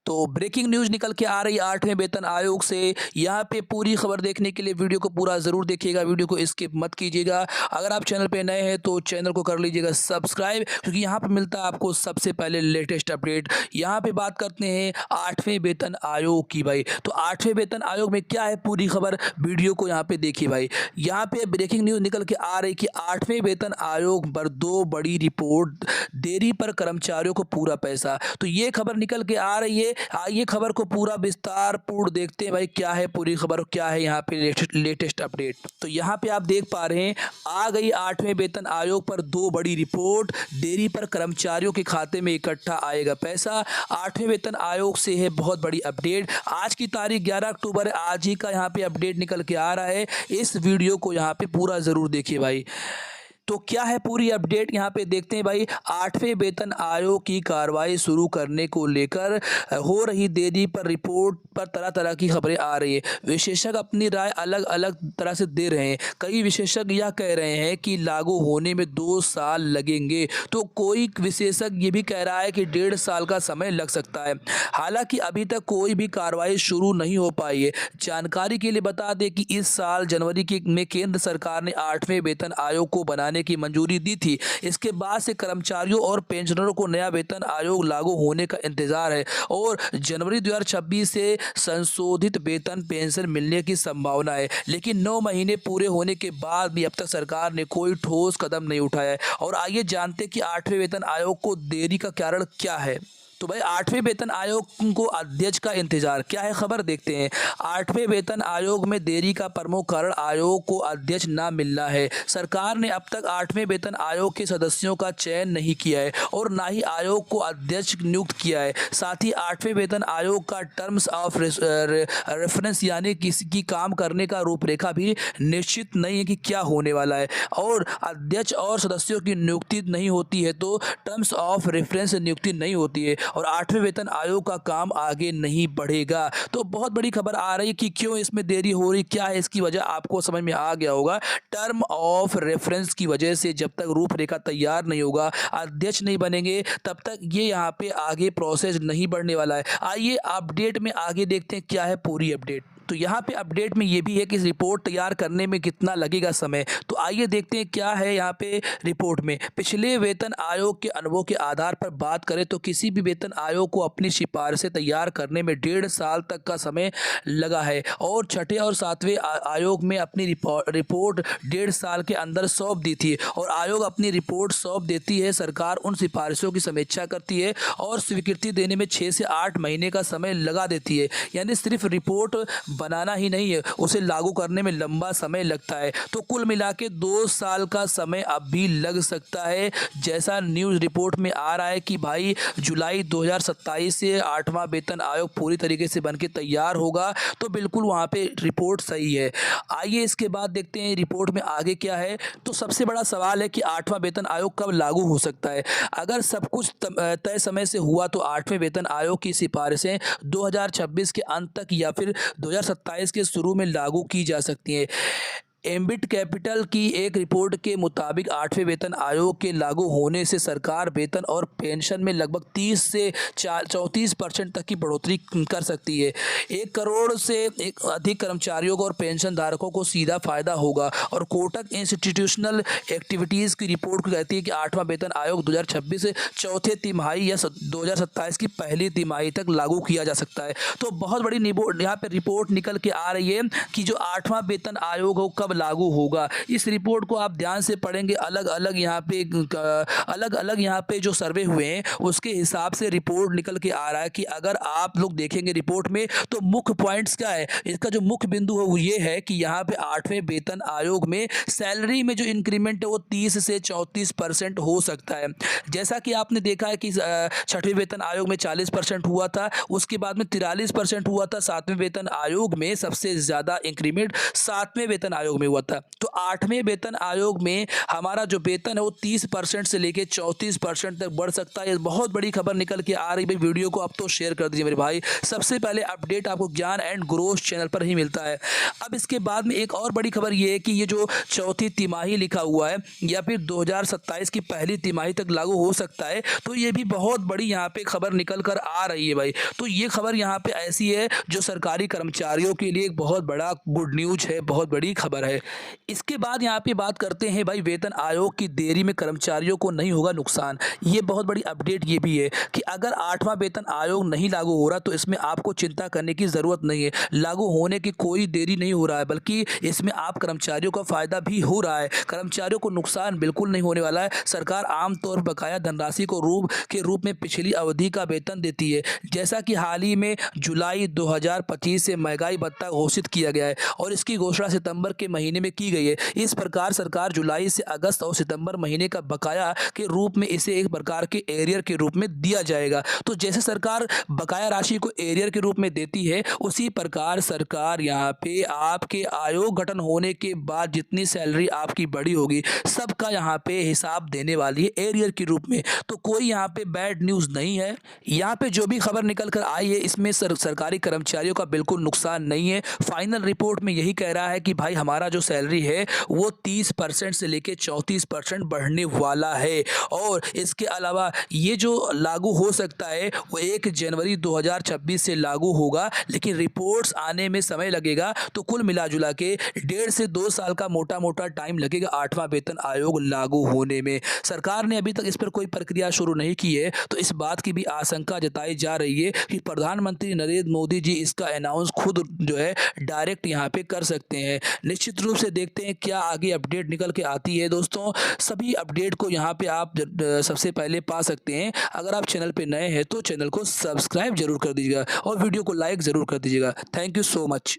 तो breaking news निकल के आ रही है 8वें वेतन आयोग से। यहाँ पे पूरी खबर देखने के लिए वीडियो को पूरा ज़रूर देखिएगा, वीडियो को स्किप मत कीजिएगा। अगर आप चैनल पे नए हैं तो चैनल को कर लीजिएगा सब्सक्राइब, क्योंकि यहाँ पे मिलता है आपको सबसे पहले लेटेस्ट अपडेट। यहाँ पे बात करते हैं 8वें वेतन आयोग की भाई। तो 8वें वेतन आयोग में क्या है पूरी खबर, वीडियो को यहाँ पे देखिए भाई। यहाँ पे ब्रेकिंग न्यूज़ निकल के आ रही कि 8वें वेतन आयोग पर 2 बड़ी रिपोर्ट, देरी पर कर्मचारियों को पूरा पैसा। तो ये खबर निकल के आ रही है। आइए खबर को पूरा विस्तार पूर्ण देखते हैं भाई, क्या है पूरी खबर, क्या है यहाँ पे लेटेस्ट अपडेट। तो यहाँ पे आप देख पा रहे हैं, आ गई 8वें वेतन आयोग पर 2 बड़ी रिपोर्ट, देरी पर कर्मचारियों के खाते में इकट्ठा आएगा पैसा। 8वें वेतन आयोग से है बहुत बड़ी अपडेट। आज की तारीख 11 अक्टूबर है, आज ही का यहाँ पे अपडेट निकल के आ रहा है। इस वीडियो को यहाँ पे पूरा ज़रूर देखिए भाई। तो क्या है पूरी अपडेट यहाँ पे देखते हैं भाई। 8वें वेतन आयोग की कार्रवाई शुरू करने को लेकर हो रही देरी पर रिपोर्ट पर तरह तरह की खबरें आ रही है। विशेषज्ञ अपनी राय अलग अलग तरह से दे रहे हैं। कई विशेषज्ञ यह कह रहे हैं कि लागू होने में 2 साल लगेंगे, तो कोई विशेषज्ञ ये भी कह रहा है कि 1.5 साल का समय लग सकता है। हालांकि अभी तक कोई भी कार्रवाई शुरू नहीं हो पाई है। जानकारी के लिए बता दें कि इस साल जनवरी में केंद्र सरकार ने 8वें वेतन आयोग को बनाने की मंजूरी दी थी। इसके बाद से कर्मचारियों और पेंशनरों को नया वेतन आयोग लागू होने का इंतजार है और जनवरी 2026 से संशोधित वेतन पेंशन मिलने की संभावना है। लेकिन 9 महीने पूरे होने के बाद भी अब तक सरकार ने कोई ठोस कदम नहीं उठाया है। और आइए जानते हैं कि 8वें वेतन आयोग को देरी का कारण क्या है। तो भाई 8वें वेतन आयोग को अध्यक्ष का इंतजार, क्या है खबर देखते हैं। 8वें वेतन आयोग में देरी का प्रमुख कारण आयोग को अध्यक्ष ना मिलना है। सरकार ने अब तक 8वें वेतन आयोग के सदस्यों का चयन नहीं किया है और ना ही आयोग को अध्यक्ष नियुक्त किया है। साथ ही 8वें वेतन आयोग का टर्म्स ऑफ रेफरेंस यानी किसी की काम करने का रूपरेखा भी निश्चित नहीं है कि क्या होने वाला है। और अध्यक्ष और सदस्यों की नियुक्ति नहीं होती है तो टर्म्स ऑफ रेफरेंस नियुक्ति नहीं होती है और 8वें वेतन आयोग का काम आगे नहीं बढ़ेगा। तो बहुत बड़ी खबर आ रही है कि क्यों इसमें देरी हो रही, क्या है इसकी वजह, आपको समझ में आ गया होगा। टर्म ऑफ रेफरेंस की वजह से जब तक रूपरेखा तैयार नहीं होगा, अध्यक्ष नहीं बनेंगे, तब तक ये यहाँ पे आगे प्रोसेस नहीं बढ़ने वाला है। आइए अपडेट में आगे देखते हैं क्या है पूरी अपडेट। तो यहाँ पे अपडेट में ये भी है कि रिपोर्ट तैयार करने में कितना लगेगा समय। तो आइए देखते हैं क्या है यहाँ पे रिपोर्ट में। पिछले वेतन आयोग के अनुभव के आधार पर बात करें तो किसी भी वेतन आयोग को अपनी सिफारिशें तैयार करने में 1.5 साल तक का समय लगा है और छठे और 7वें आयोग में अपनी रिपोर्ट 1.5 साल के अंदर सौंप दी थी और आयोग अपनी रिपोर्ट सौंप देती है। सरकार उन सिफारिशों की समीक्षा करती है और स्वीकृति देने में 6 से 8 महीने का समय लगा देती है। यानी सिर्फ रिपोर्ट बनाना ही नहीं है, उसे लागू करने में लंबा समय लगता है। तो कुल मिला के 2 साल का समय अब भी लग सकता है। जैसा न्यूज़ रिपोर्ट में आ रहा है कि भाई जुलाई 2027 से 8वां वेतन आयोग पूरी तरीके से बनके तैयार होगा, तो बिल्कुल वहाँ पे रिपोर्ट सही है। आइए इसके बाद देखते हैं रिपोर्ट में आगे क्या है। तो सबसे बड़ा सवाल है कि 8वां वेतन आयोग कब लागू हो सकता है। अगर सब कुछ तय समय से हुआ तो 8वें वेतन आयोग की सिफारिशें 2026 के अंत तक या फिर 2027 के शुरू में लागू की जा सकती हैं। एम्बिट कैपिटल की एक रिपोर्ट के मुताबिक 8वें वेतन आयोग के लागू होने से सरकार वेतन और पेंशन में लगभग 30 से 34% तक की बढ़ोतरी कर सकती है। 1 करोड़ से अधिक कर्मचारियों को और पेंशन धारकों को सीधा फायदा होगा। और कोटक इंस्टीट्यूशनल एक्टिविटीज़ की रिपोर्ट कहती है कि 8वां वेतन आयोग 2026 से चौथे तिमाही या 2027 की पहली तिमाही तक लागू किया जा सकता है। तो बहुत बड़ी यहाँ पे रिपोर्ट निकल के आ रही है कि जो 8वां वेतन आयोग हो कब लागू होगा। इस रिपोर्ट को आप ध्यान से पढ़ेंगे, अलग अलग यहाँ पे जो सर्वे हुए हैं उसके हिसाब से रिपोर्ट निकल के आ रहा है कि अगर आप लोग देखेंगे रिपोर्ट में तो मुख्य पॉइंट्स क्या है, इसका जो मुख्य बिंदु है वो ये है कि यहाँ पे 8वें वेतन आयोग में सैलरी में जो इंक्रीमेंट है वो 30 से 34% हो सकता है। जैसा कि आपने देखा है कि 6वें वेतन आयोग में 40% हुआ था, उसके बाद में 43% हुआ था। 7वें वेतन आयोग में सबसे ज़्यादा इंक्रीमेंट 7वें वेतन आयोग आयोग में हुआ था। तो 8वें वेतन आयोग में हमारा जो वेतन है वो 30% से लेके 34% तक बढ़ सकता है। ये बहुत बड़ी खबर निकल के आ रही भाई, वीडियो को अब तो शेयर कर दीजिए मेरे भाई। सबसे पहले अपडेट आपको ज्ञान एंड ग्रोथ चैनल पर ही मिलता है। अब इसके बाद में एक और बड़ी खबर ये है कि ये जो चौथी तिमाही लिखा हुआ है या फिर 2027 की पहली तिमाही तक लागू हो सकता है, तो ये भी बहुत बड़ी यहाँ पे खबर निकल कर आ रही है भाई। तो ये खबर यहाँ पे ऐसी है जो सरकारी कर्मचारियों के लिए एक बहुत बड़ा गुड न्यूज है, बहुत बड़ी खबर है। इसके बाद यहाँ पे बात करते हैं भाई, वेतन आयोग की देरी में कर्मचारियों को नहीं होगा नुकसान। ये बहुत बड़ी अपडेट ये भी है कि अगर 8वां वेतन आयोग नहीं लागू हो रहा तो इसमें आपको चिंता करने की ज़रूरत नहीं है। लागू होने की कोई देरी नहीं हो रहा है, बल्कि इसमें आप कर्मचारियों का फ़ायदा भी हो रहा है। कर्मचारियों को नुकसान बिल्कुल नहीं होने वाला है। सरकार आमतौर पर बकाया धनराशि को रूप में पिछली अवधि का वेतन देती है, जैसा कि हाल ही में जुलाई 2025 से महंगाई भत्ता घोषित किया गया है और इसकी घोषणा सितंबर के महीने में की गई है। इस प्रकार सरकार जुलाई से अगस्त और सितंबर महीने का बकाया के रूप में इसे एक प्रकार के एरियर के रूप में दिया जाएगा। तो जैसे सरकार बकाया राशि को एरियर के रूप में देती है, उसी प्रकार सरकार यहाँ पे आपके आयोग गठन होने के बाद जितनी सैलरी आपकी बड़ी होगी सबका यहाँ पे हिसाब देने वाली है एरियर के रूप में। तो कोई यहाँ पे बैड न्यूज़ नहीं है। यहाँ पे जो भी खबर निकल कर आई है इसमें सरकारी कर्मचारियों का बिल्कुल नुकसान नहीं है। फाइनल रिपोर्ट में यही कह रहा है कि भाई हमारा जो सैलरी है वो 30% से लेके 34% बढ़ने वाला है। और इसके अलावा ये जो लागू हो सकता है वो 1 जनवरी 2026 से लागू होगा, लेकिन रिपोर्ट्स आने में समय लगेगा। तो कुल मिला जुला के 1.5 से 2 साल का मोटा मोटा टाइम लगेगा 8वां वेतन आयोग लागू होने में। सरकार ने अभी तक इस पर कोई प्रक्रिया शुरू नहीं की है, तो इस बात की भी आशंका जताई जा रही है कि प्रधानमंत्री नरेंद्र मोदी जी इसका अनाउंस खुद जो है डायरेक्ट यहाँ पे कर सकते हैं। निश्चित रूप से देखते हैं क्या आगे अपडेट निकल के आती है। दोस्तों, सभी अपडेट को यहाँ पे आप सबसे पहले पा सकते हैं। अगर आप चैनल पे नए हैं तो चैनल को सब्सक्राइब जरूर कर दीजिएगा और वीडियो को लाइक ज़रूर कर दीजिएगा। Thank you so much.